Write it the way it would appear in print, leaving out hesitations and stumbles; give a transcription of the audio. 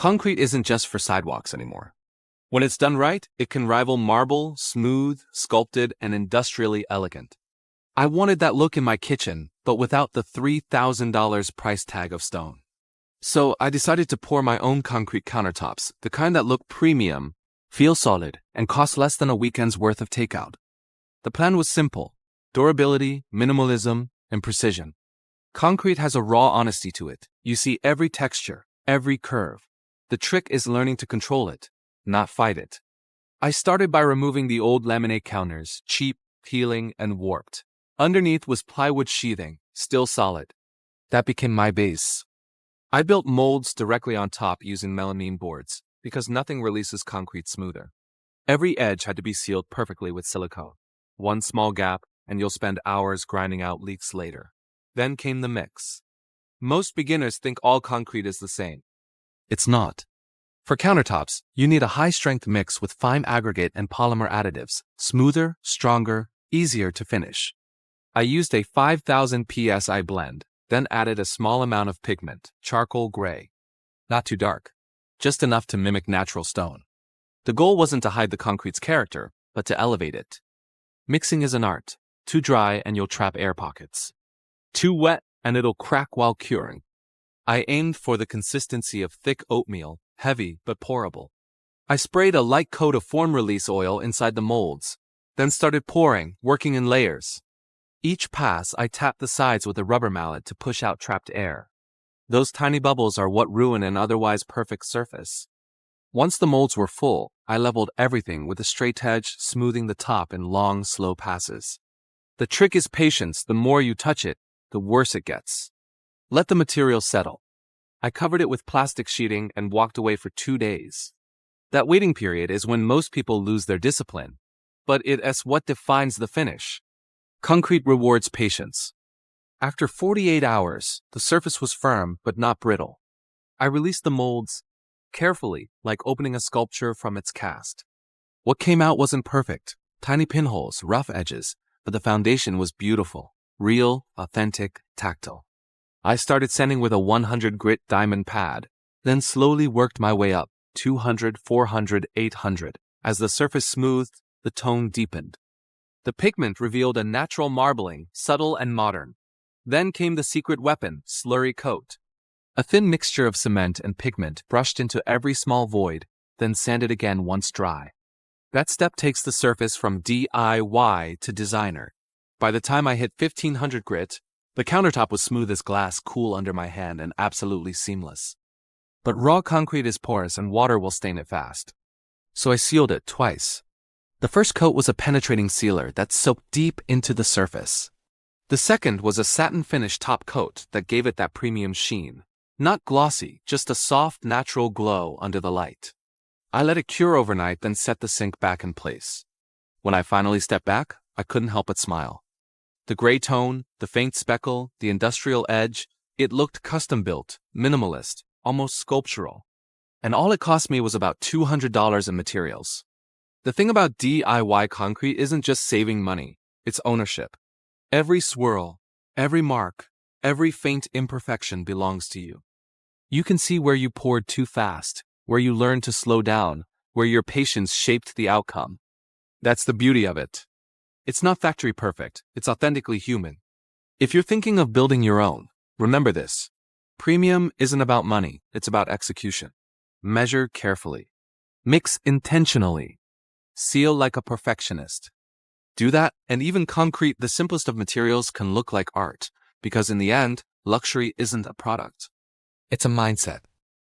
Concrete isn't just for sidewalks anymore. When it's done right, it can rival marble, smooth, sculpted, and industrially elegant. I wanted that look in my kitchen, but without the $3,000 price tag of stone. So I decided to pour my own concrete countertops, the kind that look premium, feel solid, and cost less than a weekend's worth of takeout. The plan was simple: durability, minimalism, and precision. Concrete has a raw honesty to it. You see every texture, every curve. The trick is learning to control it, not fight it. I started by removing the old laminate counters, cheap, peeling, and warped. Underneath was plywood sheathing, still solid. That became my base. I built molds directly on top using melamine boards, because nothing releases concrete smoother. Every edge had to be sealed perfectly with silicone. One small gap, and you'll spend hours grinding out leaks later. Then came the mix. Most beginners think all concrete is the same. It's not. For countertops, you need a high-strength mix with fine aggregate and polymer additives, smoother, stronger, easier to finish. I used a 5,000 psi blend, then added a small amount of pigment, charcoal gray. Not too dark, just enough to mimic natural stone. The goal wasn't to hide the concrete's character, but to elevate it. Mixing is an art. Too dry and you'll trap air pockets. Too wet and it'll crack while curing. I aimed for the consistency of thick oatmeal, heavy but pourable. I sprayed a light coat of form release oil inside the molds, then started pouring, working in layers. Each pass, I tapped the sides with a rubber mallet to push out trapped air. Those tiny bubbles are what ruin an otherwise perfect surface. Once the molds were full, I leveled everything with a straight edge, smoothing the top in long, slow passes. The trick is patience. The more you touch it, the worse it gets. Let the material settle. I covered it with plastic sheeting and walked away for 2 days. That waiting period is when most people lose their discipline, but it's what defines the finish. Concrete rewards patience. After 48 hours, the surface was firm but not brittle. I released the molds carefully, like opening a sculpture from its cast. What came out wasn't perfect, tiny pinholes, rough edges, but the foundation was beautiful, real, authentic, tactile. I started sanding with a 100 grit diamond pad, then slowly worked my way up, 200, 400, 800. As the surface smoothed, the tone deepened. The pigment revealed a natural marbling, subtle and modern. Then came the secret weapon, slurry coat. A thin mixture of cement and pigment brushed into every small void, then sanded again once dry. That step takes the surface from DIY to designer. By the time I hit 1500 grit, the countertop was smooth as glass, cool under my hand, and absolutely seamless. But raw concrete is porous and water will stain it fast. So I sealed it twice. The first coat was a penetrating sealer that soaked deep into the surface. The second was a satin finish top coat that gave it that premium sheen. Not glossy, just a soft, natural glow under the light. I let it cure overnight, then set the sink back in place. When I finally stepped back, I couldn't help but smile. The gray tone, the faint speckle, the industrial edge, it looked custom-built, minimalist, almost sculptural. And all it cost me was about $200 in materials. The thing about DIY concrete isn't just saving money, it's ownership. Every swirl, every mark, every faint imperfection belongs to you. You can see where you poured too fast, where you learned to slow down, where your patience shaped the outcome. That's the beauty of it. It's not factory perfect, it's authentically human. If you're thinking of building your own, remember this. Premium isn't about money, it's about execution. Measure carefully. Mix intentionally. Seal like a perfectionist. Do that, and even concrete, the simplest of materials, can look like art, because in the end, luxury isn't a product. It's a mindset.